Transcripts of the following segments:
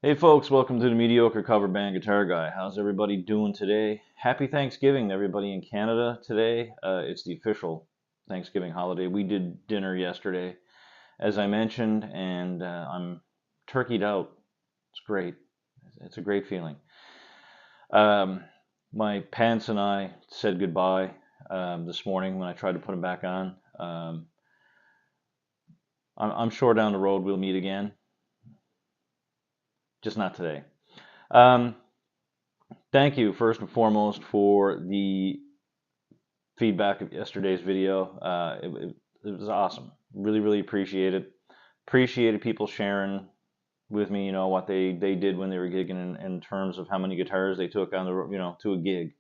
Hey folks, welcome to the Mediocre Cover Band Guitar Guy. How's everybody doing today? Happy Thanksgiving to everybody in Canada today. It's the official Thanksgiving holiday. We did dinner yesterday, as I mentioned, and I'm turkeyed out. It's great. It's a great feeling. Um, my pants and I said goodbye this morning when I tried to put them back on. I'm sure down the road we'll meet again, just not today. Um, Thank you first and foremost for the feedback of yesterday's video. It was awesome. Really, really appreciate it. Appreciated people sharing with me, what they did when they were gigging in terms of how many guitars they took on to a gig.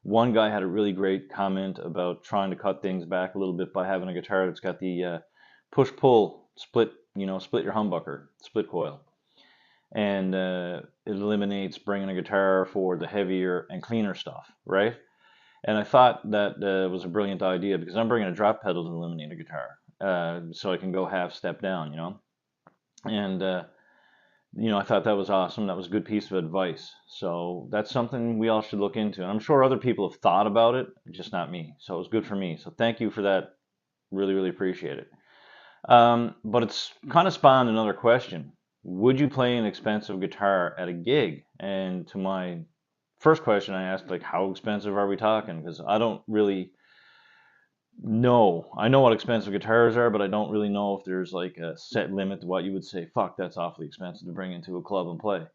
One guy had a really great comment about trying to cut things back a little bit by having a guitar that's got the push-pull split, split your humbucker, split coil. And it eliminates bringing a guitar for the heavier and cleaner stuff, right? And I thought that was a brilliant idea because I'm bringing a drop pedal to eliminate a guitar, so I can go half step down. And I thought that was awesome. That was a good piece of advice. So that's something we all should look into. And I'm sure other people have thought about it, just not me. So it was good for me. So thank you for that. Really, really appreciate it. But it's kind of spawned another question. Would you play an expensive guitar at a gig? And to my first question, I asked, like, how expensive are we talking? Because I don't really know. I know what expensive guitars are, but I don't really know if there's like a set limit to what you would say, fuck, that's awfully expensive to bring into a club and play.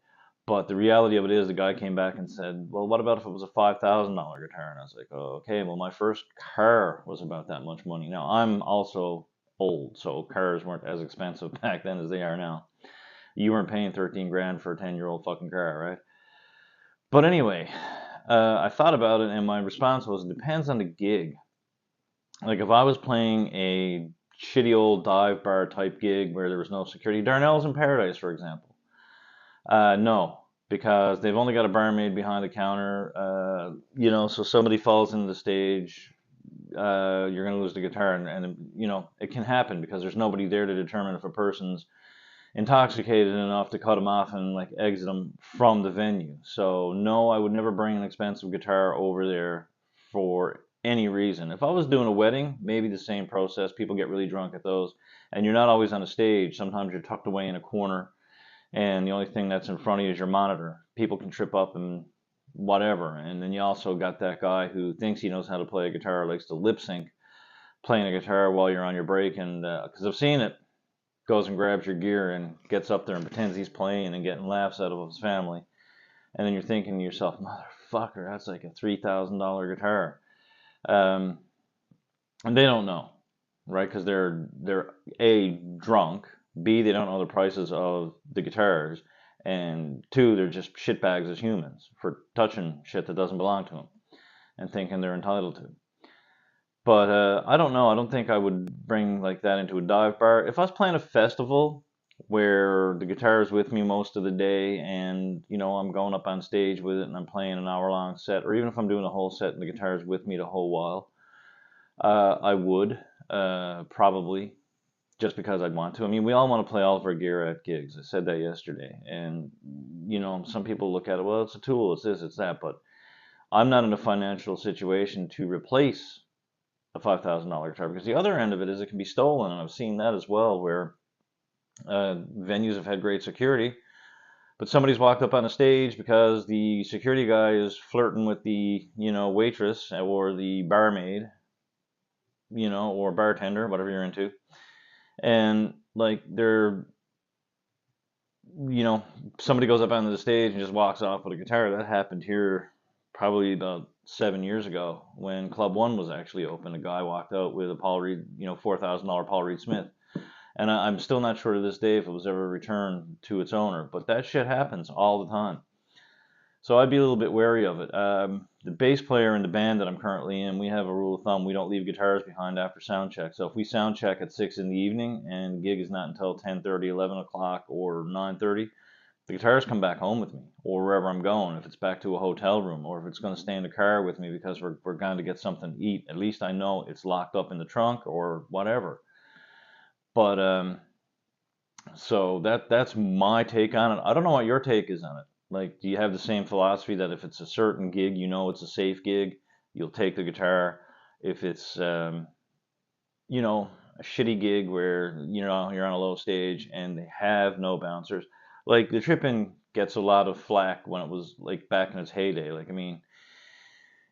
But the reality of it is, the guy came back and said, well, what about if it was a $5,000 guitar? And I was like, oh, okay, well, my first car was about that much money. Now, I'm also old, so cars weren't as expensive back then as they are now. You weren't paying 13 grand for a 10-year-old fucking car, right? But anyway, I thought about it, and my response was, it depends on the gig. Like if I was playing a shitty old dive bar type gig where there was no security, Darnell's in Paradise, for example. No, because they've only got a barmaid behind the counter. So somebody falls into the stage, you're gonna lose the guitar, and it can happen because there's nobody there to determine if a person's intoxicated enough to cut them off and like exit them from the venue. So no, I would never bring an expensive guitar over there for any reason. If I was doing a wedding, maybe the same process. People get really drunk at those, and you're not always on a stage. Sometimes you're tucked away in a corner, and the only thing that's in front of you is your monitor. People can trip up and whatever. And then you also got that guy who thinks he knows how to play a guitar, likes to lip sync playing a guitar while you're on your break, and because I've seen it, goes and grabs your gear and gets up there and pretends he's playing and getting laughs out of his family. And then you're thinking to yourself, motherfucker, that's like a $3,000 guitar. Um, and they don't know, right? Because they're A, drunk, B, they don't know the prices of the guitars, and two, they're just shitbags as humans for touching shit that doesn't belong to them and thinking they're entitled to. But I don't know. I don't think I would bring like that into a dive bar. If I was playing a festival where the guitar is with me most of the day and, I'm going up on stage with it and I'm playing an hour long set, or even if I'm doing a whole set and the guitar is with me the whole while, I would probably just because I'd want to. I mean, we all want to play all of our gear at gigs. I said that yesterday. And, some people look at it, well, it's a tool, it's this, it's that. But I'm not in a financial situation to replace a $5,000 guitar because the other end of it is it can be stolen, and I've seen that as well, where venues have had great security, but somebody's walked up on a stage because the security guy is flirting with the waitress or the barmaid, or bartender, whatever you're into, and like you know, somebody goes up onto the stage and just walks off with a guitar. That happened here probably about 7 years ago when Club One was actually open. A guy walked out with a Paul Reed, $4,000 Paul Reed Smith. And I'm still not sure to this day if it was ever returned to its owner, but that shit happens all the time. So I'd be a little bit wary of it. The bass player in the band that I'm currently in, we have a rule of thumb: we don't leave guitars behind after sound check. So if we sound check at 6 in the evening and the gig is not until 10:30, 11 o'clock, or 9:30, the guitars come back home with me, or wherever I'm going. If it's back to a hotel room, or if it's going to stay in the car with me because we're going to get something to eat, at least I know it's locked up in the trunk or whatever. But So that's my take on it. I don't know what your take is on it. Like, do you have the same philosophy that if it's a certain gig, you know it's a safe gig, you'll take the guitar. If it's you know, a shitty gig where you're on a low stage and they have no bouncers, like the Trippin gets a lot of flack when it was like back in its heyday. Like, I mean,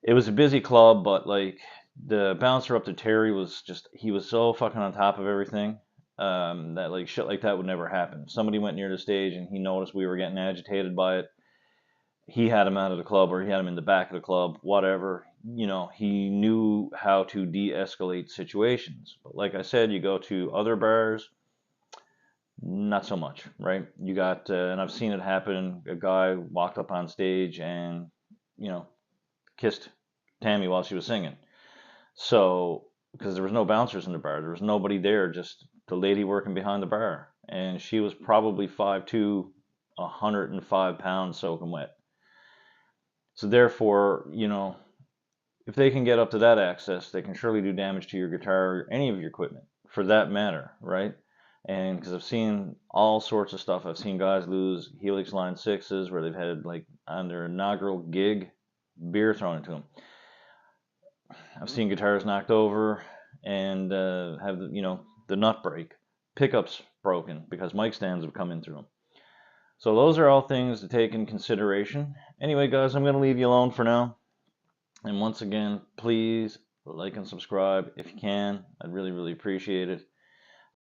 it was a busy club, but like the bouncer up to Terry was just he was so fucking on top of everything that like shit like that would never happen. If somebody went near the stage and he noticed we were getting agitated by it, he had him out of the club or he had him in the back of the club, whatever. He knew how to de-escalate situations. But like I said, you go to other bars, not so much, right? You got, and I've seen it happen. A guy walked up on stage and, you know, kissed Tammy while she was singing. So, because there was no bouncers in the bar, there was nobody there, just the lady working behind the bar. And she was probably 5'2", 105 pounds soaking wet. So therefore, if they can get up to that access, they can surely do damage to your guitar or any of your equipment for that matter, right? And because I've seen all sorts of stuff. I've seen guys lose Helix Line 6s where they've had, like, on their inaugural gig, beer thrown into them. I've seen guitars knocked over and have the nut break, pickups broken because mic stands have come in through them. So those are all things to take in consideration. Anyway, guys, I'm going to leave you alone for now. And once again, please like and subscribe if you can. I'd really, really appreciate it.